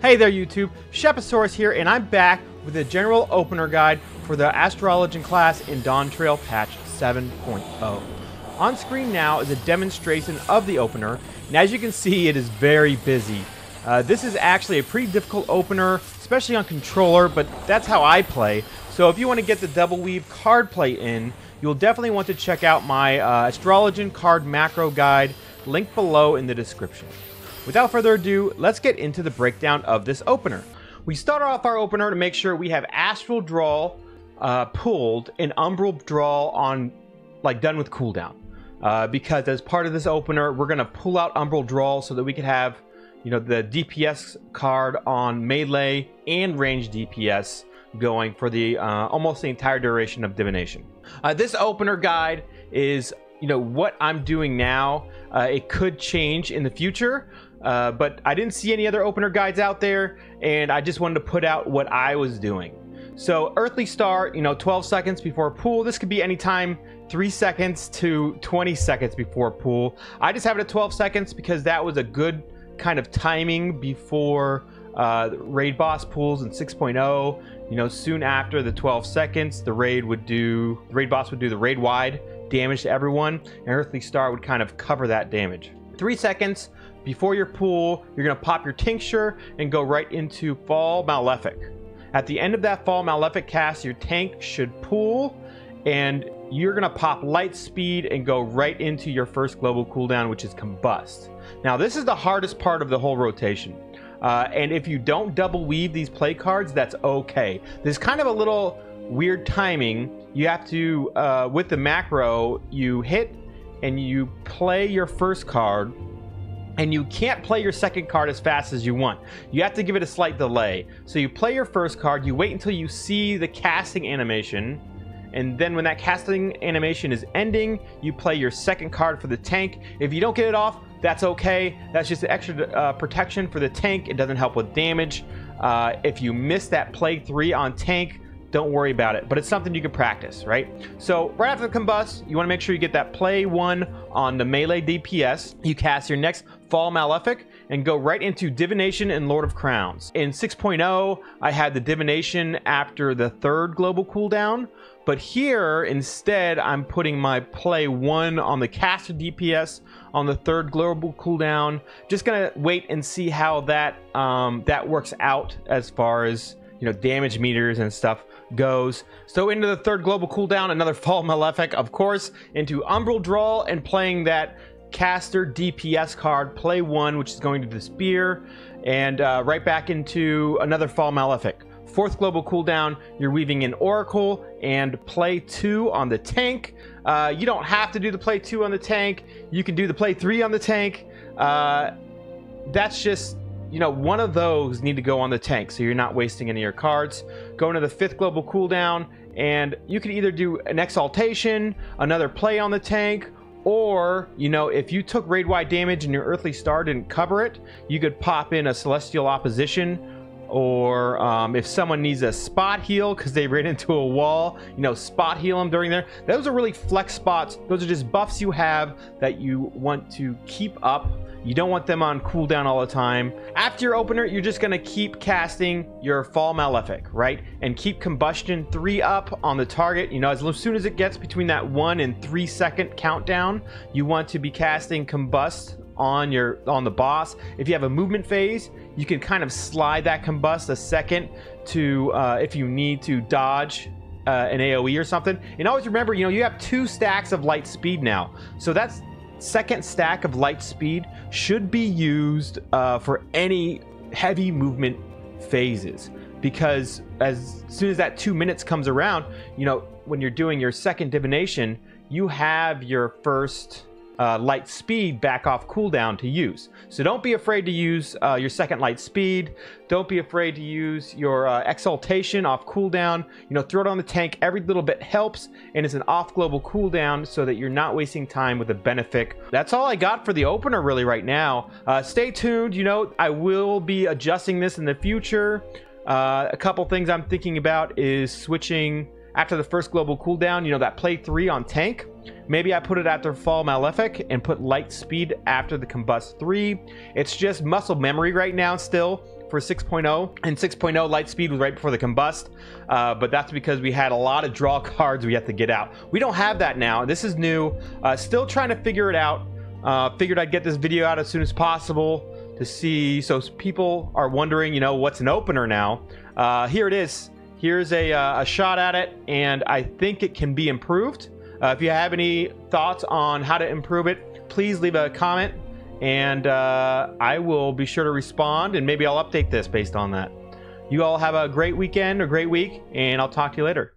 Hey there YouTube, Shepasaurus here, and I'm back with a general opener guide for the Astrologian class in Dawntrail patch 7.0. On screen now is a demonstration of the opener, and as you can see it is very busy. This is actually a pretty difficult opener, especially on controller, but that's how I play. So if you want to get the double weave card play in, you'll definitely want to check out my Astrologian card macro guide, linked below in the description. Without further ado, let's get into the breakdown of this opener. We start off our opener to make sure we have Astral Draw pulled and Umbral Draw on, done with cooldown. Because as part of this opener, we're going to pull out Umbral Draw so that we can have, the DPS card on melee and range DPS going for the almost the entire duration of divination. This opener guide is, what I'm doing now. It could change in the future. But I didn't see any other opener guides out there, and I just wanted to put out what I was doing. So Earthly Star, 12 seconds before pool. This could be anytime 3 seconds to 20 seconds before pool. I just have it at 12 seconds because that was a good kind of timing before raid boss pools in 6.0. Soon after the 12 seconds, the raid boss would do the raid wide damage to everyone, and Earthly Star would kind of cover that damage. 3 seconds before your pool, you're going to pop your tincture and go right into Fall Malefic. At the end of that Fall Malefic cast, your tank should pool, and you're going to pop Light Speed and go right into your first global cooldown, which is Combust. Now, this is the hardest part of the whole rotation. And if you don't double weave these play cards, that's okay. There's kind of a little weird timing. You have to, with the macro, you hit and you play your first card, and you can't play your second card as fast as you want. You have to give it a slight delay. So you play your first card, you wait until you see the casting animation, and then when that casting animation is ending, you play your second card for the tank. If you don't get it off, that's okay. That's just extra protection for the tank. It doesn't help with damage. If you miss that play 3 on tank, don't worry about it, but it's something you can practice, right? So right after the Combust, you want to make sure you get that play 1 on the melee DPS. You cast your next Fall Malefic and go right into Divination and Lord of Crowns. In 6.0, I had the Divination after the 3rd global cooldown, but here instead I'm putting my play 1 on the caster DPS on the 3rd global cooldown. Just gonna wait and see how that that works out as far as damage meters and stuff goes. So into the 3rd global cooldown, another Fall Malefic, of course, into Umbral Draw and playing that caster DPS card, play 1, which is going to the spear, and right back into another Fall Malefic. 4th global cooldown, you're weaving in Oracle and play 2 on the tank. You don't have to do the play 2 on the tank. You can do the play 3 on the tank. That's just one of those need to go on the tank, so you're not wasting any of your cards. Go into the 5th global cooldown, and you can either do an Exaltation, another play on the tank, or, if you took raid-wide damage and your Earthly Star didn't cover it, you could pop in a Celestial Opposition, or if someone needs a spot heal because they ran into a wall, spot heal them during there. Those are really flex spots. Those are just buffs you have that you want to keep up. You don't want them on cooldown all the time. After your opener, you're just going to keep casting your Fall Malefic, right? And keep Combustion 3 up on the target. As soon as it gets between that 1 and 3 second countdown, you want to be casting Combust on the boss. If you have a movement phase, you can kind of slide that Combust a second to if you need to dodge an AoE or something. And always remember, you have 2 stacks of Light Speed now. So that's second stack of Light Speed should be used for any heavy movement phases, because as soon as that 2 minutes comes around, when you're doing your second divination, you have your first Light Speed back off cooldown to use. So don't be afraid to use your second Light Speed. Don't be afraid to use your Exaltation off cooldown. Throw it on the tank. Every little bit helps, and it's an off global cooldown so that you're not wasting time with a Benefic. That's all I got for the opener really right now. Stay tuned. I will be adjusting this in the future. A couple things I'm thinking about is switching after the first global cooldown, that play 3 on tank. Maybe I put it after Fall Malefic and put Light Speed after the Combust 3. It's just muscle memory right now still for 6.0, and 6.0 light speed was right before the combust, but that's because we had a lot of draw cards we have to get out. We don't have that now. This is new. Still trying to figure it out. Figured I'd get this video out as soon as possible to see, so people are wondering, you know, what's an opener now. Here it is. Here's a shot at it, and I think it can be improved. If you have any thoughts on how to improve it, please leave a comment, and I will be sure to respond, and maybe I'll update this based on that. You all have a great weekend or great week, and I'll talk to you later.